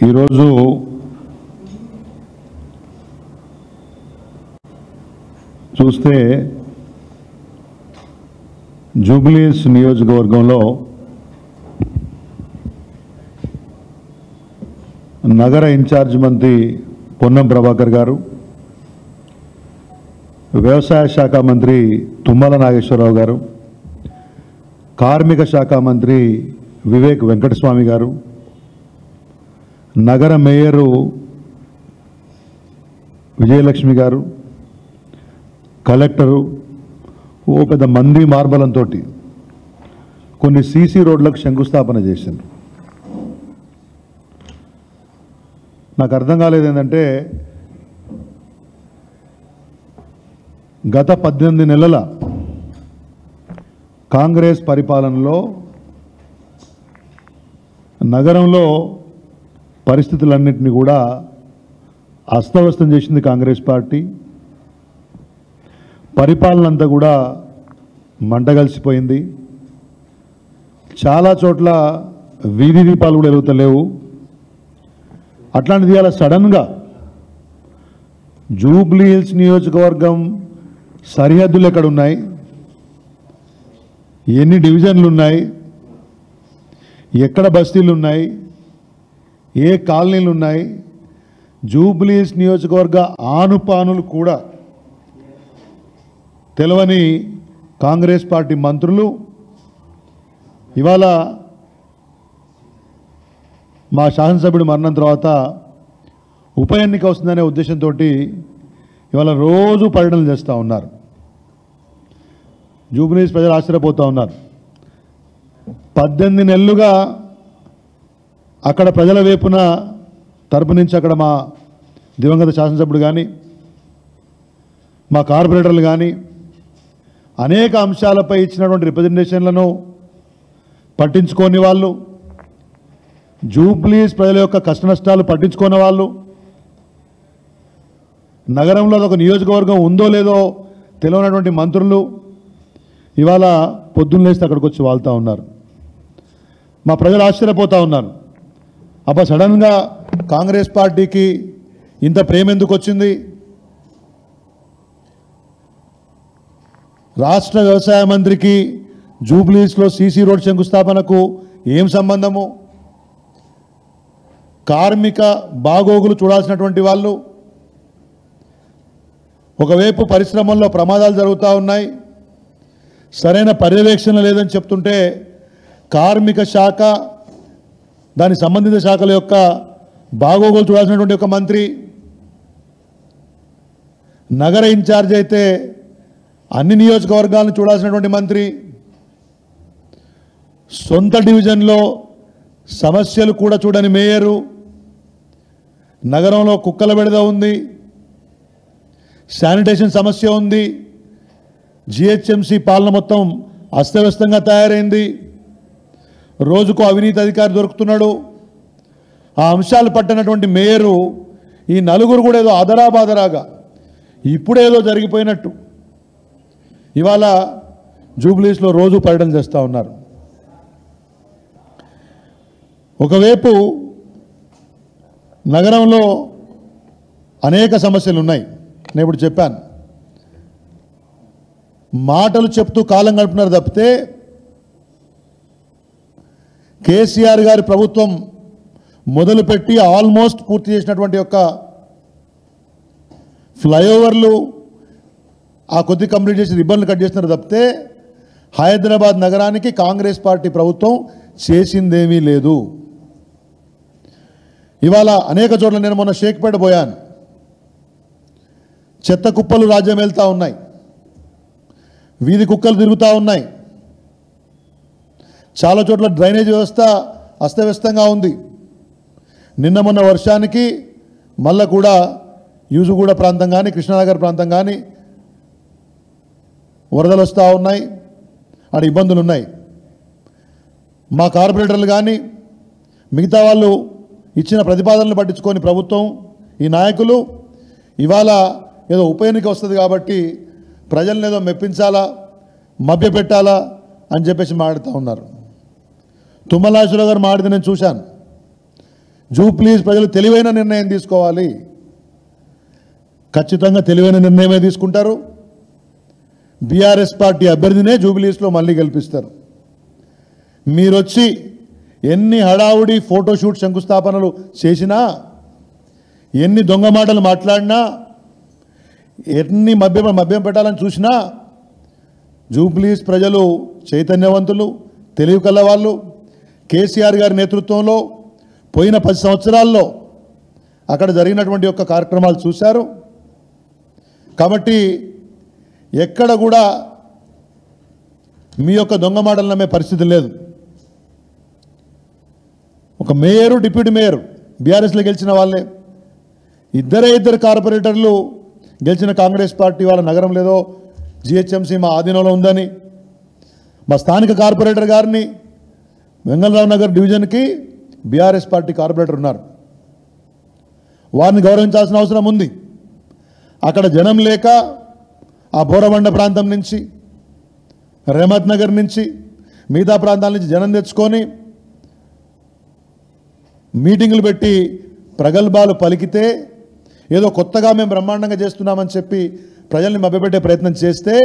ఈరోజు చూస్తే జూబ్లీహిల్స్ నియోజకవర్గంలో నగర ఇన్ఛార్జ్ మంత్రి పొన్నం ప్రభాకర్ గారు, వ్యవసాయ శాఖ మంత్రి తుమ్మల నాగేశ్వరరావు గారు, కార్మిక శాఖ మంత్రి వివేక్ వెంకటస్వామి గారు, నగర మేయరు విజయలక్ష్మి గారు, కలెక్టరు ఓ పెద్ద మంది మార్బలంతో కొన్ని సీసీ రోడ్లకు శంకుస్థాపన చేసింది. నాకు అర్థం కాలేదు ఏంటంటే, గత 18 నెలల కాంగ్రెస్ పరిపాలనలో నగరంలో పరిస్థితులన్నింటినీ కూడా అస్తవ్యస్తం చేసింది కాంగ్రెస్ పార్టీ. పరిపాలన అంతా కూడా మంటగలిసిపోయింది. చాలా చోట్ల వీధి దీపాలు కూడా వెలుగుతలేవు. అట్లాంటిది అలా సడన్గా జూబ్లీహిల్స్ నియోజకవర్గం సరిహద్దులు ఎక్కడున్నాయి, ఎన్ని డివిజన్లు ఉన్నాయి, ఎక్కడ బస్తీలు ఉన్నాయి, ఏ కాలనీలు ఉన్నాయి, జూబ్లీహిల్స్ నియోజకవర్గ ఆనుపానులు కూడా తెలవని కాంగ్రెస్ పార్టీ మంత్రులు ఇవాళ మా శాసనసభ్యుడు మరణం తర్వాత ఉప ఎన్నిక వస్తుందనే ఉద్దేశంతో ఇవాళ రోజు పర్యటనలు చేస్తూ ఉన్నారు. జూబ్లీహిల్స్ ప్రజలు ఆశ్చర్యపోతూ ఉన్నారు. 18 నెలలుగా అక్కడ ప్రజల వైపున తరపు నుంచి అక్కడ మా దివంగత శాసనసభ్యుడు కానీ, మా కార్పొరేటర్లు కానీ అనేక అంశాలపై ఇచ్చినటువంటి రిప్రజెంటేషన్లను పట్టించుకోని వాళ్ళు, జూబ్లీహిల్స్ ప్రజల యొక్క కష్టనష్టాలు పట్టించుకున్న వాళ్ళు, నగరంలో ఒక నియోజకవర్గం ఉందో లేదో తెలియనటువంటి మంత్రులు ఇవాళ పొద్దున్న లేస్తే అక్కడికి వచ్చి వాళ్తూ ఉన్నారు. మా ప్రజలు ఆశ్చర్యపోతూ ఉన్నారు. అబ్బా, సడన్గా కాంగ్రెస్ పార్టీకి ఇంత ప్రేమ ఎందుకు వచ్చింది? రాష్ట్ర వ్యవసాయ మంత్రికి జూబ్లీహిల్స్లో సీసీ రోడ్ శంకుస్థాపనకు ఏం సంబంధము? కార్మిక బాగోగులు చూడాల్సినటువంటి వాళ్ళు ఒకవైపు పరిశ్రమల్లో ప్రమాదాలు జరుగుతూ ఉన్నాయి, సరైన పర్యవేక్షణ లేదని చెప్తుంటే కార్మిక శాఖ దాని సంబంధిత శాఖల యొక్క బాగోగులు చూడాల్సినటువంటి ఒక మంత్రి, నగర ఇన్ఛార్జ్ అయితే అన్ని నియోజకవర్గాలను చూడాల్సినటువంటి మంత్రి, సొంత డివిజన్లో సమస్యలు కూడా చూడని మేయరు, నగరంలో కుక్కల బెడద ఉంది, శానిటేషన్ సమస్య ఉంది, జిహెచ్ఎంసీ పాలన మొత్తం అస్తవ్యస్తంగా తయారైంది, రోజుకు అవినీతి అధికారి దొరుకుతున్నాడు. ఆ అంశాలు పట్టనటువంటి మేయరు ఈ నలుగురు కూడా ఏదో అదరాబాదరాగా ఇప్పుడేదో జరిగిపోయినట్టు ఇవాళ జూబ్లీహిల్స్లో రోజు పర్యటన చేస్తూ ఉన్నారు. ఒకవైపు నగరంలో అనేక సమస్యలు ఉన్నాయి. నేను ఇప్పుడు చెప్పాను, మాటలు చెప్తూ కాలం గడుపుతున్నారు తప్పితే కేసీఆర్ గారి ప్రభుత్వం మొదలుపెట్టి ఆల్మోస్ట్ పూర్తి చేసినటువంటి యొక్క ఫ్లైఓవర్లు ఆ కొద్ది కంప్లీట్ చేసి రిబ్బన్లు కట్ చేస్తున్నారు తప్పితే హైదరాబాద్ నగరానికి కాంగ్రెస్ పార్టీ ప్రభుత్వం చేసిందేమీ లేదు. ఇవాళ అనేక చోట్ల నేను మొన్న షేక్పేట పోయాను, చెత్త కుప్పలు రాజ్యం వెళ్తూ ఉన్నాయి, వీధి కుక్కలు తిరుగుతూ ఉన్నాయి, చాలా చోట్ల డ్రైనేజ్ వ్యవస్థ అస్తవ్యస్తంగా ఉంది. నిన్న మొన్న వర్షానికి మళ్ళా కూడా యూజుగూడ ప్రాంతం కానీ కృష్ణానగర్ ప్రాంతం కానీ వరదలు వస్తూ ఉన్నాయి, అక్కడ ఇబ్బందులు ఉన్నాయి. మా కార్పొరేటర్లు కానీ మిగతా వాళ్ళు ఇచ్చిన ప్రతిపాదనలు పట్టించుకొని ప్రభుత్వం ఈ నాయకులు ఇవాళ ఏదో ఉప ఎన్నిక వస్తుంది కాబట్టి ప్రజలను ఏదో మెప్పించాలా, మభ్యపెట్టాలా అని చెప్పేసి మాట్లాడుతూ ఉన్నారు. తుమ్మల నాగేశ్వరరావు గారు మాట్లాడితే నేను చూశాను. జూబ్లీస్ ప్రజలు తెలివైన నిర్ణయం తీసుకోవాలి. ఖచ్చితంగా తెలివైన నిర్ణయమే తీసుకుంటారు. బీఆర్ఎస్ పార్టీ అభ్యర్థినే జూబ్లీస్లో మళ్ళీ గెలిపిస్తారు. మీరొచ్చి ఎన్ని హడావుడి ఫోటోషూట్ శంకుస్థాపనలు చేసినా, ఎన్ని దొంగ మాటలు మాట్లాడినా, ఎన్ని మభ్యం పెట్టాలని చూసినా జూబ్లీస్ ప్రజలు చైతన్యవంతులు, తెలివి కలవాళ్ళు. కేసీఆర్ గారి నేతృత్వంలో పోయిన 10 సంవత్సరాల్లో అక్కడ జరిగినటువంటి యొక్క కార్యక్రమాలు చూశారు. కాబట్టి ఎక్కడ కూడా మీ యొక్క దొంగ మాటలు నమ్మే పరిస్థితి లేదు. ఒక మేయరు, డిప్యూటీ మేయర్ బీఆర్ఎస్లో గెలిచిన వాళ్ళే. ఇద్దరు కార్పొరేటర్లు గెలిచిన కాంగ్రెస్ పార్టీ వాళ్ళ నగరం లేదో జిహెచ్ఎంసీ మా ఆధీనంలో ఉందని, మా స్థానిక కార్పొరేటర్ గారిని వెంగళరావు నగర్ డివిజన్కి బీఆర్ఎస్ పార్టీ కార్పొరేటర్ ఉన్నారు. వారిని గౌరవించాల్సిన అవసరం ఉంది. అక్కడ జనం లేక ఆ బోరబండ ప్రాంతం నుంచి, రెహమత్ నగర్ నుంచి, మిగతా ప్రాంతాల నుంచి జనం తెచ్చుకొని మీటింగులు పెట్టి ప్రగల్భాలు పలికితే, ఏదో కొత్తగా మేము బ్రహ్మాండంగా చేస్తున్నామని చెప్పి ప్రజల్ని మభ్యపెట్టే ప్రయత్నం చేస్తే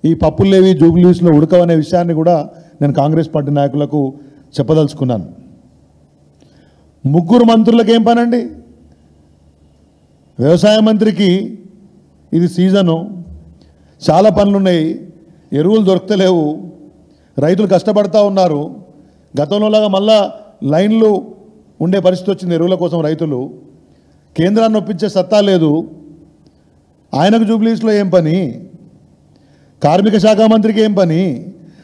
ఈ పప్పులేవి జూబ్లీస్లో ఉడకవనే విషయాన్ని కూడా నేను కాంగ్రెస్ పార్టీ నాయకులకు చెప్పదలుచుకున్నాను. 3 మంత్రులకు ఏం పనండి? వ్యవసాయ మంత్రికి ఇది సీజను, చాలా పనులున్నాయి, ఎరువులు దొరకలేవు, రైతులు కష్టపడతా ఉన్నారు. గతంలోలాగా మళ్ళా లైన్లు ఉండే పరిస్థితి వచ్చింది ఎరువుల కోసం. రైతులు కేంద్రాన్ని ఒప్పించే సత్తా లేదు. ఆయనకు జూబ్లీస్లో ఏం పని? కార్మిక శాఖ మంత్రికి ఏం పని?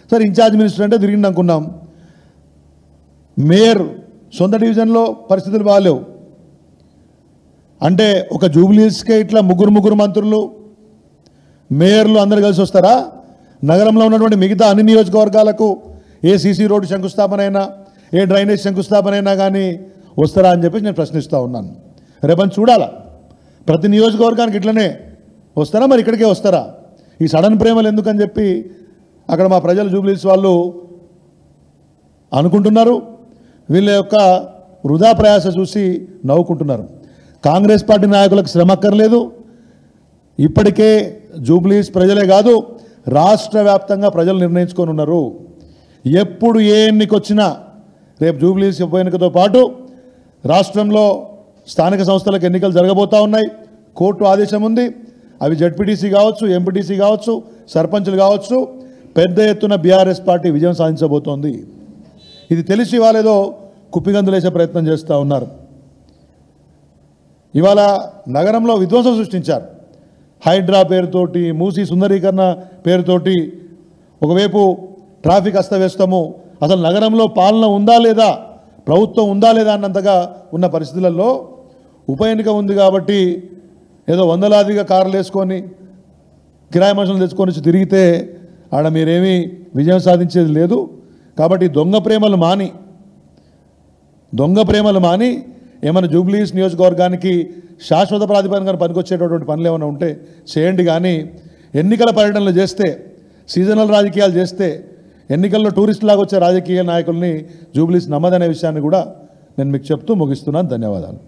సరే, ఇన్ఛార్జ్ మినిస్టర్ అంటే తిరిగింది అనుకున్నాం. మేయర్ సొంత డివిజన్లో పరిస్థితులు బాగాలేవు అంటే ఒక జూబ్లీస్కే ఇట్లా ముగ్గురు మంత్రులు, మేయర్లు అందరు కలిసి వస్తారా? నగరంలో ఉన్నటువంటి మిగతా అన్ని నియోజకవర్గాలకు ఏ సీసీ రోడ్డు శంకుస్థాపన అయినా, ఏ డ్రైనేజ్ శంకుస్థాపన అయినా కానీ వస్తారా అని చెప్పి నేను ప్రశ్నిస్తూ ఉన్నాను. రేపని చూడాలా, ప్రతి నియోజకవర్గానికి ఇట్లనే వస్తారా, మరి ఇక్కడికే వస్తారా? ఈ సడన్ ప్రేమలు ఎందుకని చెప్పి అక్కడ మా ప్రజలు జూబ్లీస్ వాళ్ళు అనుకుంటున్నారు. వీళ్ళ యొక్క వృధా ప్రయాస చూసి నవ్వుకుంటున్నారు. కాంగ్రెస్ పార్టీ నాయకులకు శ్రమ అక్కర్లేదు. ఇప్పటికే జూబ్లీస్ ప్రజలే కాదు, రాష్ట్ర వ్యాప్తంగా ప్రజలు నిర్ణయించుకొని ఉన్నారు. ఎప్పుడు ఏ ఎన్నిక వచ్చినా, రేపు జూబ్లీస్ ఉప ఎన్నికతో పాటు రాష్ట్రంలో స్థానిక సంస్థలకు ఎన్నికలు జరగబోతూ ఉన్నాయి. కోర్టు ఆదేశం ఉంది. అవి జడ్పీటీసీ కావచ్చు, ఎంపీటీసీ కావచ్చు, సర్పంచులు కావచ్చు, పెద్ద ఎత్తున బీఆర్ఎస్ పార్టీ విజయం సాధించబోతోంది. ఇది తెలిసి వాళ్ళేదో కుప్పిగంతులేసే ప్రయత్నం చేస్తూ ఉన్నారు. ఇవాళ నగరంలో విధ్వంసం సృష్టించారు. హైడ్రా పేరుతోటి, మూసీ సుందరీకరణ పేరుతోటి, ఒకవైపు ట్రాఫిక్ అస్తవ్యస్తము, అసలు నగరంలో పాలన ఉందా లేదా, ప్రభుత్వం ఉందా లేదా అన్నంతగా ఉన్న పరిస్థితులలో ఉప ఎన్నిక ఉంది కాబట్టి ఏదో వందలాదిగా కార్లు వేసుకొని కిరాయి మనుషులు తెచ్చుకొని వచ్చి తిరిగితే ఆడ మీరేమీ విజయం సాధించేది లేదు. కాబట్టి దొంగ ప్రేమలు మాని ఏమైనా జూబ్లీస్ నియోజకవర్గానికి శాశ్వత ప్రాతిపదికన పనికొచ్చేటటువంటి పనులు ఏమైనా ఉంటే చేయండి. కానీ ఎన్నికల పర్యటనలు చేస్తే, సీజనల్ రాజకీయాలు చేస్తే, ఎన్నికల్లో టూరిస్టులాగా వచ్చే రాజకీయ నాయకుల్ని జూబ్లీస్ నమ్మదనే విషయాన్ని కూడా నేను మీకు చెప్తూ ముగిస్తున్నాను. ధన్యవాదాలు.